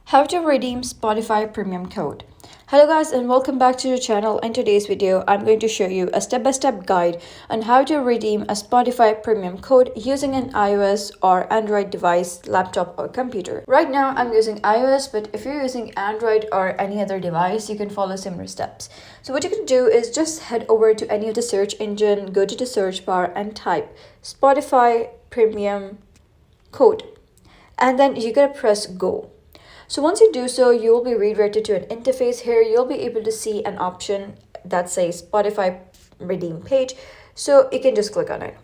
How to redeem Spotify premium code. Hello guys and welcome back to the channel. In today's video I'm going to show you a step-by-step guide on how to redeem a Spotify premium code using an iOS or Android device, laptop or computer. Right now I'm using iOS, but if you're using Android or any other device you can follow similar steps. So what you can do is just head over to any of the search engine, go to the search bar and type Spotify premium code, and then you're gonna press go. So once you do so, you will be redirected to an interface. Here you'll be able to see an option that says Spotify redeem page, so you can just click on it.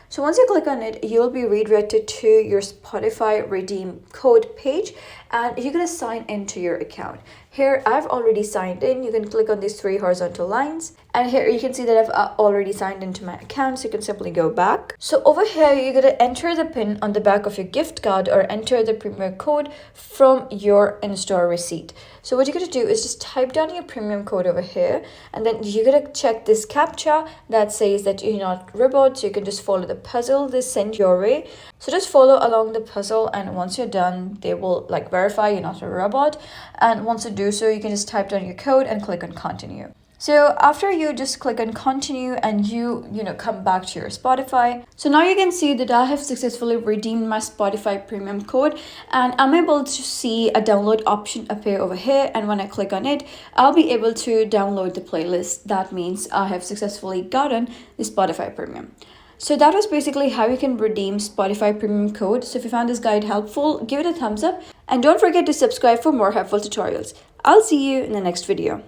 So once you click on it, you'll be redirected to your Spotify redeem code page and you're going to sign into your account. Here I've already signed in. You can click on these three horizontal lines and here you can see that I've already signed into my account, so you can simply go back. So over here you're going to enter the PIN on the back of your gift card or enter the premium code from your in-store receipt. So what you're going to do is just type down your premium code over here and then you're going to check this captcha that says that you're not a robot, so you can just follow the puzzle they send your way. So just follow along the puzzle and once you're done they will verify you're not a robot, and once you do so you can just type down your code and click on continue. So after you just click on continue and you come back to your Spotify. So now you can see that I have successfully redeemed my Spotify premium code and I'm able to see a download option appear over here, and when I click on it I'll be able to download the playlist. That means I have successfully gotten the Spotify premium. So that was basically how you can redeem Spotify premium code. So if you found this guide helpful, give it a thumbs up and don't forget to subscribe for more helpful tutorials. I'll see you in the next video.